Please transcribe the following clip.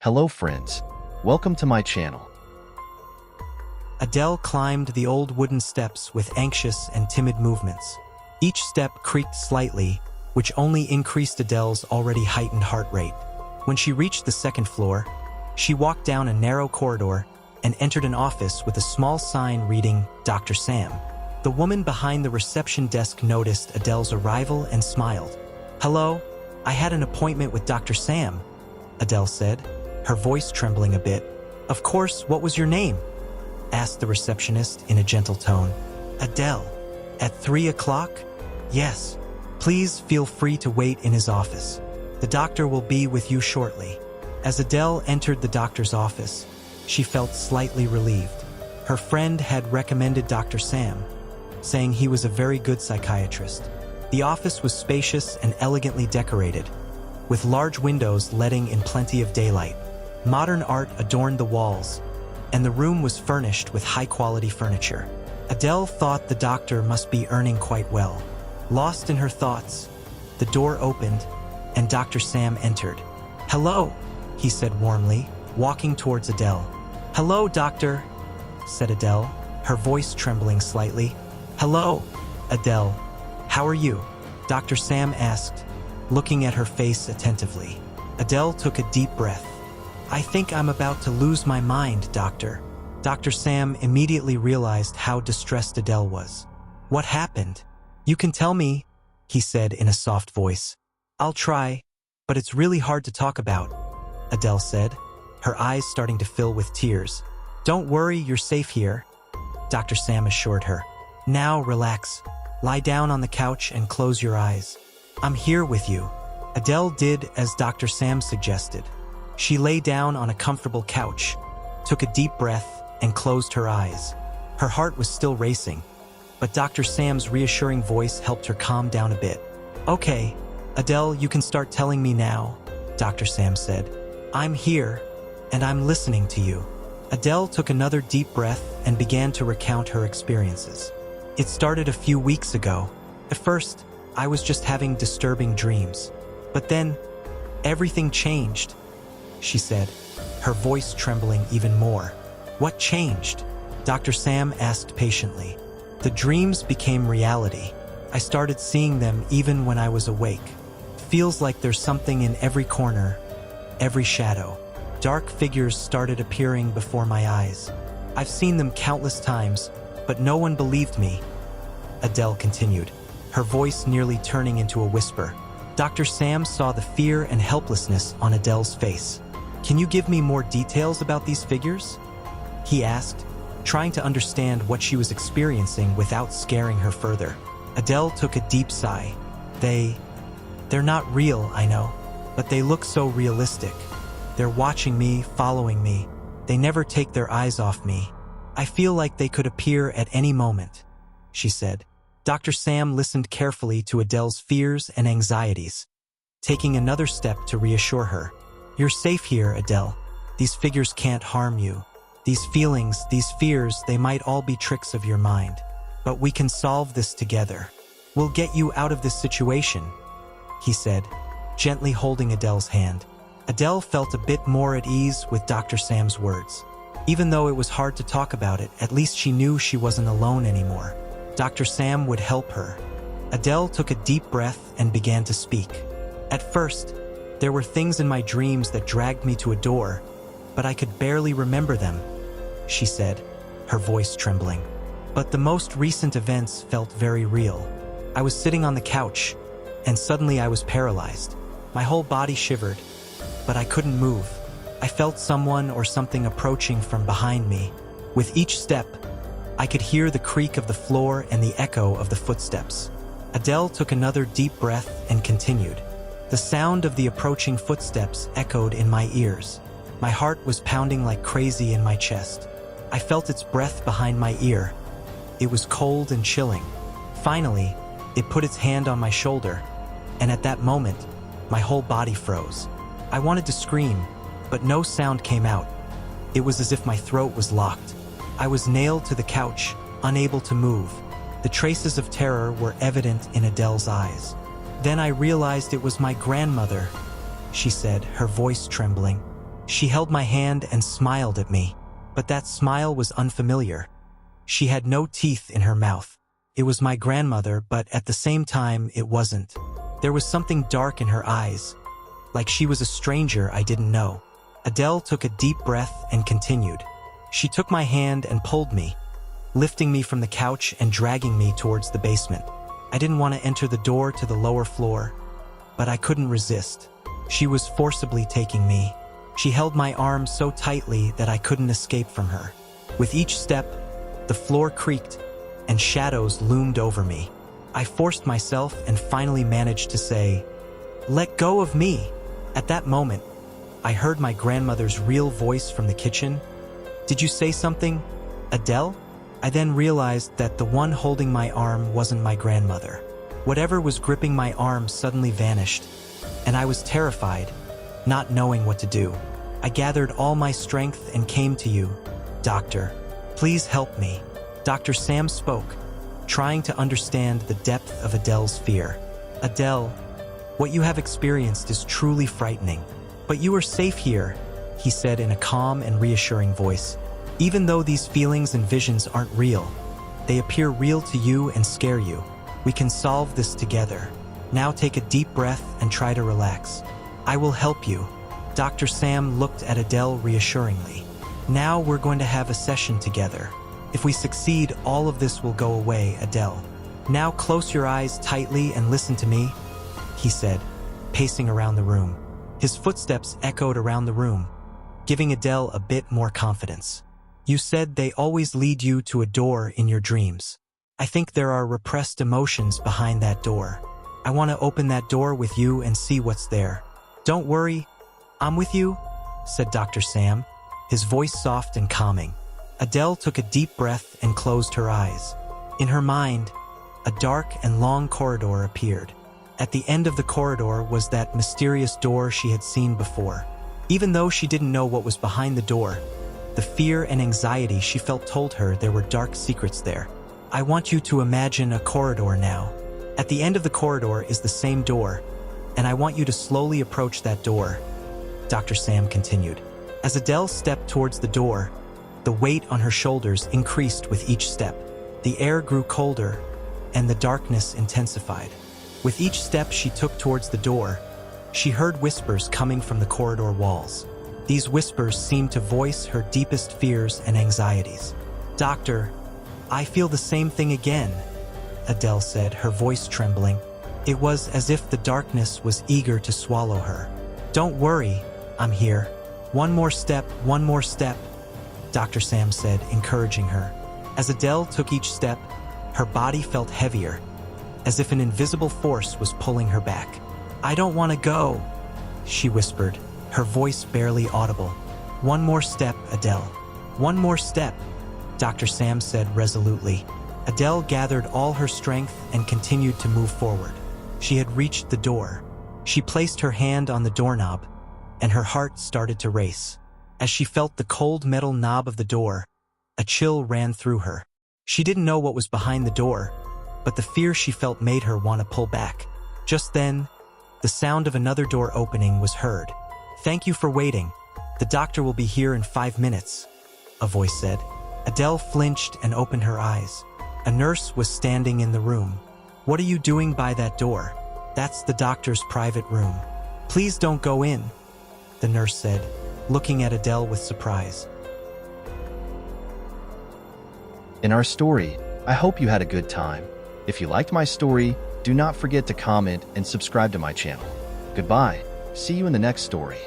Hello friends. Welcome to my channel. Adele climbed the old wooden steps with anxious and timid movements. Each step creaked slightly, which only increased Adele's already heightened heart rate. When she reached the second floor, she walked down a narrow corridor and entered an office with a small sign reading, Dr. Sam. The woman behind the reception desk noticed Adele's arrival and smiled. "Hello, I had an appointment with Dr. Sam," Adele said, her voice trembling a bit. "Of course, what was your name?" asked the receptionist in a gentle tone. "Adele. At 3 o'clock? Yes. Please feel free to wait in his office. The doctor will be with you shortly." As Adele entered the doctor's office, she felt slightly relieved. Her friend had recommended Dr. Sam, saying he was a very good psychiatrist. The office was spacious and elegantly decorated, with large windows letting in plenty of daylight. Modern art adorned the walls, and the room was furnished with high-quality furniture. Adele thought the doctor must be earning quite well. Lost in her thoughts, the door opened, and Dr. Sam entered. "Hello," he said warmly, walking towards Adele. "Hello, doctor," said Adele, her voice trembling slightly. "Hello, Adele. How are you?" Dr. Sam asked, looking at her face attentively. Adele took a deep breath. "I think I'm about to lose my mind, doctor." Dr. Sam immediately realized how distressed Adele was. "What happened? You can tell me," he said in a soft voice. "I'll try, but it's really hard to talk about," Adele said, her eyes starting to fill with tears. "Don't worry, you're safe here," Dr. Sam assured her. "Now relax. Lie down on the couch and close your eyes. I'm here with you." Adele did as Dr. Sam suggested. She lay down on a comfortable couch, took a deep breath, and closed her eyes. Her heart was still racing, but Dr. Sam's reassuring voice helped her calm down a bit. "Okay, Adele, you can start telling me now," Dr. Sam said. "I'm here, and I'm listening to you." Adele took another deep breath and began to recount her experiences. "It started a few weeks ago. At first, I was just having disturbing dreams. But then, everything changed," she said, her voice trembling even more. "What changed?" Dr. Sam asked patiently. "The dreams became reality. I started seeing them even when I was awake. Feels like there's something in every corner, every shadow. Dark figures started appearing before my eyes. I've seen them countless times, but no one believed me," Adele continued, her voice nearly turning into a whisper. Dr. Sam saw the fear and helplessness on Adele's face. "Can you give me more details about these figures?" he asked, trying to understand what she was experiencing without scaring her further. Adele took a deep sigh. They're not real, I know, but they look so realistic. They're watching me, following me. They never take their eyes off me. I feel like they could appear at any moment," she said. Dr. Sam listened carefully to Adele's fears and anxieties, taking another step to reassure her. "You're safe here, Adele. These figures can't harm you. These feelings, these fears, they might all be tricks of your mind. But we can solve this together. We'll get you out of this situation," he said, gently holding Adele's hand. Adele felt a bit more at ease with Dr. Sam's words. Even though it was hard to talk about it, at least she knew she wasn't alone anymore. Dr. Sam would help her. Adele took a deep breath and began to speak. "At first, there were things in my dreams that dragged me to a door, but I could barely remember them," she said, her voice trembling. "But the most recent events felt very real. I was sitting on the couch, and suddenly I was paralyzed. My whole body shivered, but I couldn't move. I felt someone or something approaching from behind me. With each step, I could hear the creak of the floor and the echo of the footsteps." Adele took another deep breath and continued. "The sound of the approaching footsteps echoed in my ears. My heart was pounding like crazy in my chest. I felt its breath behind my ear. It was cold and chilling. Finally, it put its hand on my shoulder, and at that moment, my whole body froze. I wanted to scream, but no sound came out. It was as if my throat was locked. I was nailed to the couch, unable to move. The traces of terror were evident in Adele's eyes. Then I realized it was my grandmother," she said, her voice trembling. She held my hand and smiled at me, but that smile was unfamiliar. She had no teeth in her mouth. It was my grandmother, but at the same time, it wasn't. There was something dark in her eyes, like she was a stranger I didn't know. Adele took a deep breath and continued. She took my hand and pulled me, lifting me from the couch and dragging me towards the basement. I didn't want to enter the door to the lower floor, but I couldn't resist. She was forcibly taking me. She held my arm so tightly that I couldn't escape from her. With each step, the floor creaked and shadows loomed over me. I forced myself and finally managed to say, "Let go of me." At that moment, I heard my grandmother's real voice from the kitchen. "Did you say something, Adele?" I then realized that the one holding my arm wasn't my grandmother. Whatever was gripping my arm suddenly vanished, and I was terrified, not knowing what to do. I gathered all my strength and came to you. "Doctor, please help me." Dr. Sam spoke, trying to understand the depth of Adele's fear. "Adele, what you have experienced is truly frightening, but you are safe here," he said in a calm and reassuring voice. "Even though these feelings and visions aren't real, they appear real to you and scare you. We can solve this together. Now take a deep breath and try to relax. I will help you." Dr. Sam looked at Adele reassuringly. "Now we're going to have a session together. If we succeed, all of this will go away, Adele. Now close your eyes tightly and listen to me," he said, pacing around the room. His footsteps echoed around the room, giving Adele a bit more confidence. "You said they always lead you to a door in your dreams. I think there are repressed emotions behind that door. I want to open that door with you and see what's there. Don't worry, I'm with you," said Dr. Sam, his voice soft and calming. Adele took a deep breath and closed her eyes. In her mind, a dark and long corridor appeared. At the end of the corridor was that mysterious door she had seen before. Even though she didn't know what was behind the door, the fear and anxiety she felt told her there were dark secrets there. "I want you to imagine a corridor now. At the end of the corridor is the same door, and I want you to slowly approach that door," Dr. Sam continued. As Adele stepped towards the door, the weight on her shoulders increased with each step. The air grew colder, and the darkness intensified. With each step she took towards the door, she heard whispers coming from the corridor walls. These whispers seemed to voice her deepest fears and anxieties. "Doctor, I feel the same thing again," Adele said, her voice trembling. It was as if the darkness was eager to swallow her. "Don't worry, I'm here. One more step, Dr. Sam said, encouraging her. As Adele took each step, her body felt heavier, as if an invisible force was pulling her back. "I don't want to go," she whispered, her voice barely audible. "One more step, Adele. One more step," Dr. Sam said resolutely. Adele gathered all her strength and continued to move forward. She had reached the door. She placed her hand on the doorknob, and her heart started to race. As she felt the cold metal knob of the door, a chill ran through her. She didn't know what was behind the door, but the fear she felt made her want to pull back. Just then, the sound of another door opening was heard. "Thank you for waiting. The doctor will be here in 5 minutes," a voice said. Adele flinched and opened her eyes. A nurse was standing in the room. "What are you doing by that door?" "That's the doctor's private room. Please don't go in," the nurse said, looking at Adele with surprise. In our story, I hope you had a good time. If you liked my story, do not forget to comment and subscribe to my channel. Goodbye. See you in the next story.